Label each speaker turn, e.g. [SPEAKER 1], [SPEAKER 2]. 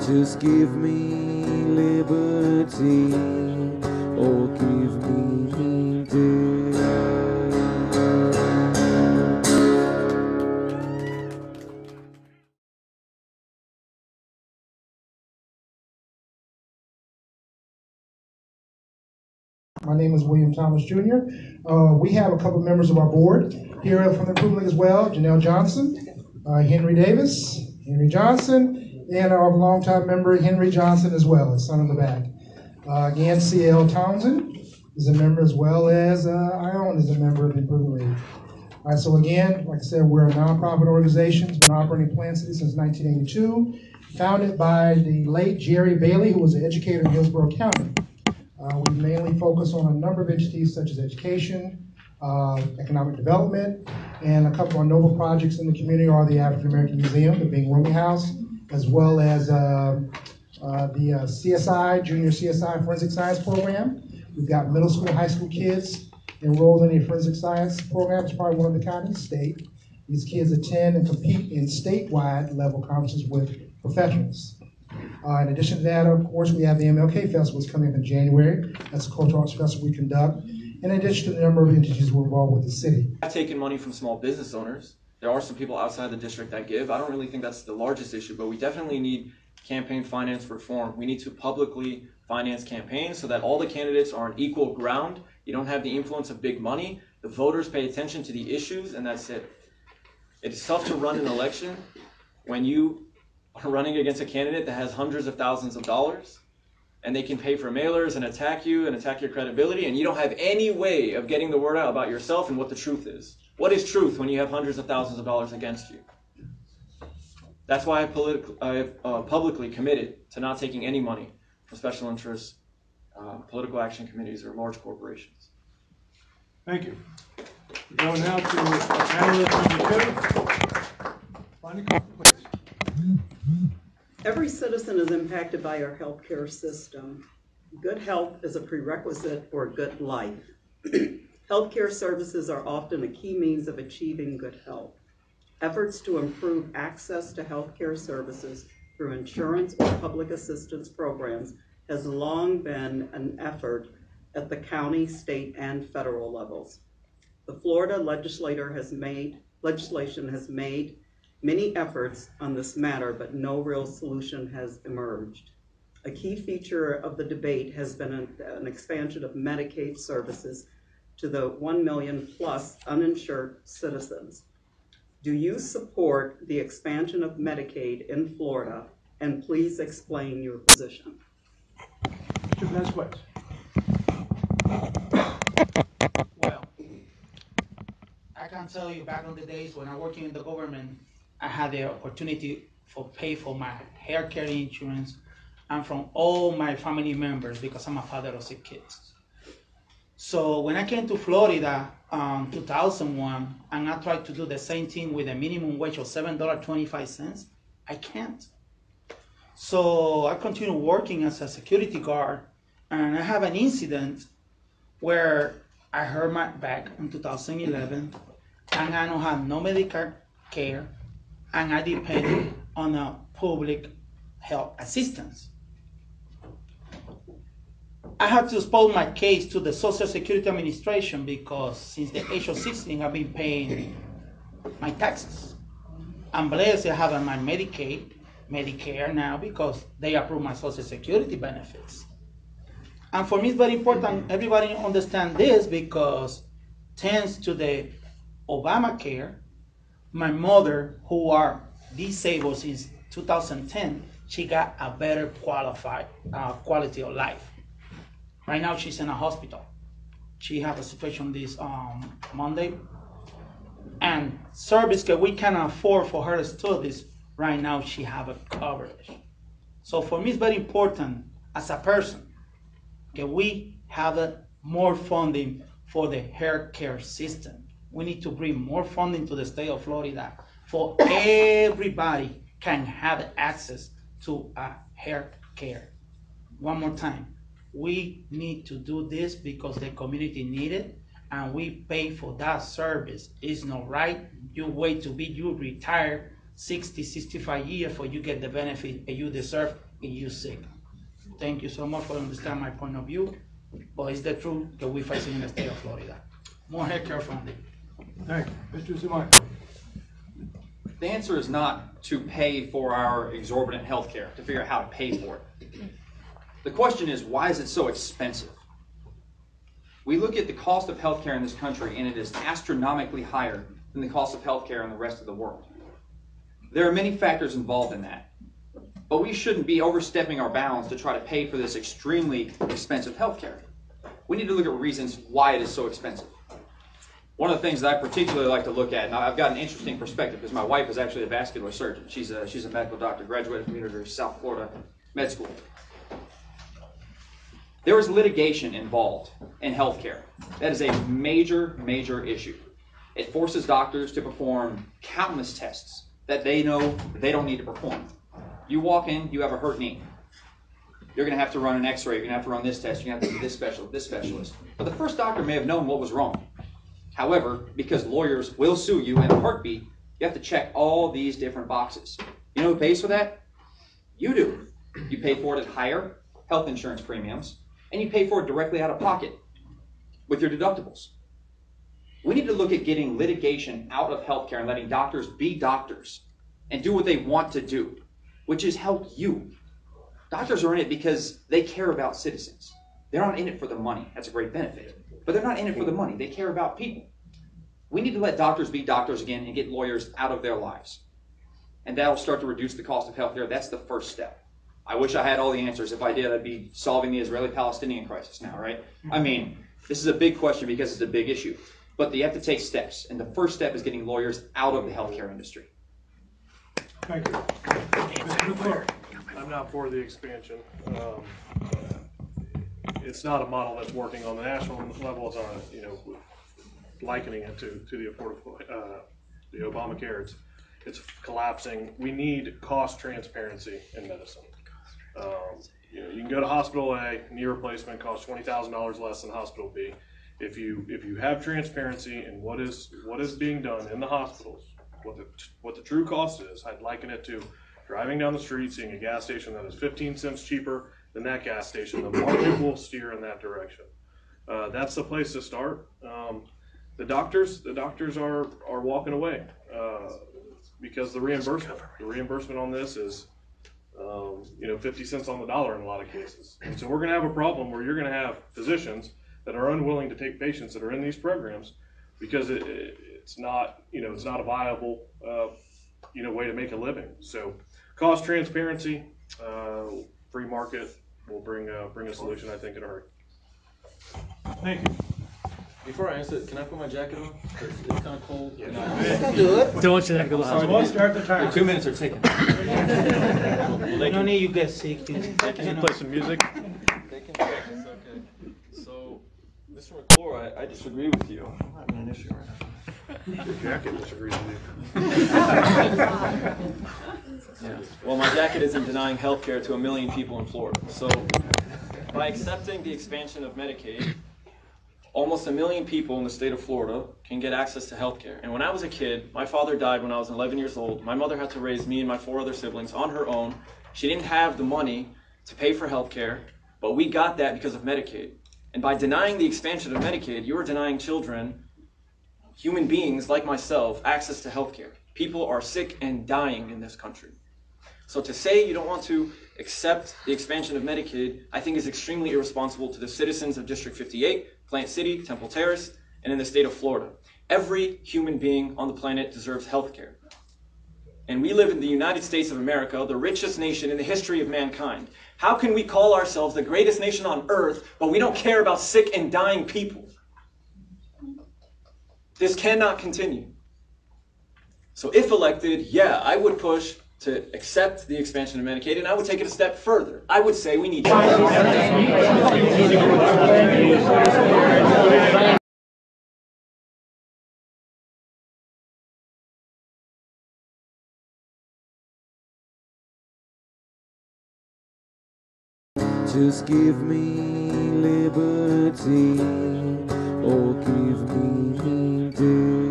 [SPEAKER 1] Just give me liberty, or give me death.
[SPEAKER 2] My name is William Thomas Jr. We have a couple members of our board here from the Improvement League as well. Janelle Johnson, Henry Davis, Henry Johnson, and our longtime member Henry Johnson as well, his son in the back. Again, C.L. Townsend is a member, as well as Ione is a member of the Improvement League. All right, so again, like I said, we're a nonprofit organization. It's been operating in Plant City since 1982, founded by the late Jerry Bailey, who was an educator in Hillsborough County. We mainly focus on a number of entities such as education, economic development, and a couple of noble projects in the community are the African American Museum, the Bing Rooney House, as well as the CSI, Junior CSI Forensic Science Program. We've got middle school, high school kids enrolled in the Forensic Science Program. It's probably one of the kind in the state. These kids attend and compete in statewide level conferences with professionals. In addition to that, of course, we have the MLK Festivals coming up in January. That's a cultural arts festival we conduct. In addition to the number of entities we're involved with the city.
[SPEAKER 3] I've taken money from small business owners. There are some people outside the district that give. I don't really think that's the largest issue, but we definitely need campaign finance reform. We need to publicly finance campaigns so that all the candidates are on equal ground. You don't have the influence of big money. The voters pay attention to the issues, and that's it. It's tough to run an election when you are running against a candidate that has hundreds of thousands of dollars, and they can pay for mailers and attack you and attack your credibility, and you don't have any way of getting the word out about yourself and what the truth is. What is truth when you have hundreds of thousands of dollars against you? That's why I publicly committed to not taking any money from special interests, political action committees, or large corporations.
[SPEAKER 4] Thank you. We're going now to panelist number 2. Please.
[SPEAKER 5] Every citizen is impacted by our healthcare system. Good health is a prerequisite for a good life. Healthcare services are often a key means of achieving good health. Efforts to improve access to healthcare services through insurance or public assistance programs has long been an effort at the county, state, and federal levels. The Florida legislation has made many efforts on this matter, but no real solution has emerged. A key feature of the debate has been an expansion of Medicaid services to the 1 million plus uninsured citizens. Do you support the expansion of Medicaid in Florida? And please explain your position.
[SPEAKER 4] Mr. Vazquez.
[SPEAKER 6] Well, I can tell you back in the days when I was working in the government, I had the opportunity to pay for my hair care insurance and from all my family members because I'm a father of 6 kids. So when I came to Florida in 2001 and I tried to do the same thing with a minimum wage of $7.25, I can't. So I continued working as a security guard, and I have an incident where I hurt my back in 2011 and I don't have no medical care, and I depend on a public health assistance. I had to expose my case to the Social Security Administration because since the age of 16, I've been paying my taxes. I'm blessed I have my Medicaid, Medicare now because they approve my Social Security benefits. And for me, it's very important everybody understand this because thanks to the Obamacare, my mother, who are disabled since 2010, she got a better quality of life. Right now, she's in a hospital. She had a situation this Monday, and service that we can afford for her studies. Right now, she have a coverage. So for me, it's very important as a person that we have more funding for the healthcare system. We need to bring more funding to the state of Florida for everybody can have access to health care. One more time, we need to do this because the community needs it and we pay for that service. It's not right. You wait to be you retire 60, 65 years for you get the benefit that you deserve if you sick. Thank you so much for understanding my point of view, but it's the truth that we're facing in the state of Florida. More healthcare funding.
[SPEAKER 4] Thank you. Mr. Zamani.
[SPEAKER 7] The answer is not to pay for our exorbitant health care, to figure out how to pay for it. The question is, why is it so expensive? We look at the cost of health care in this country, and it is astronomically higher than the cost of health care in the rest of the world. There are many factors involved in that, but we shouldn't be overstepping our bounds to try to pay for this extremely expensive health care. We need to look at reasons why it is so expensive. One of the things that I particularly like to look at, and I've got an interesting perspective because my wife is actually a vascular surgeon. She's a medical doctor, graduated from the University of South Florida Med School. There is litigation involved in healthcare. That is a major, major issue. It forces doctors to perform countless tests that they know they don't need to perform. You walk in, you have a hurt knee. You're going to have to run an x-ray, you're going to have to run this test, you're going to have to do this specialist. But the first doctor may have known what was wrong. However, because lawyers will sue you in a heartbeat, you have to check all these different boxes. You know who pays for that? You do. You pay for it at higher health insurance premiums, and you pay for it directly out of pocket with your deductibles. We need to look at getting litigation out of healthcare and letting doctors be doctors and do what they want to do, which is help you. Doctors are in it because they care about citizens. They're not in it for the money. That's a great benefit. But they're not in it for the money. They care about people. We need to let doctors be doctors again and get lawyers out of their lives. And that'll start to reduce the cost of healthcare. That's the first step. I wish I had all the answers. If I did, I'd be solving the Israeli-Palestinian crisis now, right? I mean, this is a big question because it's a big issue. But you have to take steps. And the first step is getting lawyers out of the healthcare industry.
[SPEAKER 4] Thank you. Mr. McClure.
[SPEAKER 8] I'm not for the expansion. It's not a model that's working on the national level. It's on, likening it to the affordable, the Obamacare. It's collapsing. We need cost transparency in medicine. You can go to hospital A, knee replacement costs $20,000 less than hospital B. If you have transparency in what is being done in the hospitals, what the true cost is, I'd liken it to driving down the street, seeing a gas station that is 15 cents cheaper than that gas station. The market will steer in that direction. That's the place to start. The doctors are walking away because the reimbursement on this is 50 cents on the dollar in a lot of cases. And so we're going to have a problem where you're going to have physicians that are unwilling to take patients that are in these programs because it's not a viable way to make a living. So cost transparency, free market will bring a solution, I think, in a hurry.
[SPEAKER 4] Thank you.
[SPEAKER 3] Before I answer, can I put my jacket on? It's kind of cold.
[SPEAKER 4] Yeah.
[SPEAKER 9] Don't want you to go
[SPEAKER 4] So we'll start the time.
[SPEAKER 3] 2 minutes are taken.
[SPEAKER 6] You don't need you get sick.
[SPEAKER 8] Can you play some music?
[SPEAKER 3] They can check, it's okay. So, Mr. McClure, I disagree with you. I'm having an issue right now.
[SPEAKER 8] Your jacket disagrees with you.
[SPEAKER 3] Yeah. Well, my jacket isn't denying health care to 1 million people in Florida. So, by accepting the expansion of Medicaid, almost 1 million people in the state of Florida can get access to health care. And when I was a kid, my father died when I was 11 years old. My mother had to raise me and my 4 other siblings on her own. She didn't have the money to pay for health care, but we got that because of Medicaid. And by denying the expansion of Medicaid, you are denying children, human beings like myself, access to health care. People are sick and dying in this country. So to say you don't want to accept the expansion of Medicaid, I think is extremely irresponsible to the citizens of District 58, Plant City, Temple Terrace, and in the state of Florida. Every human being on the planet deserves health care. And we live in the United States of America, the richest nation in the history of mankind. How can we call ourselves the greatest nation on earth, but we don't care about sick and dying people? This cannot continue. So if elected, yeah, I would push to accept the expansion of Medicaid, and I would take it a step further. I would say we need to...
[SPEAKER 1] Just give me liberty, or give me death.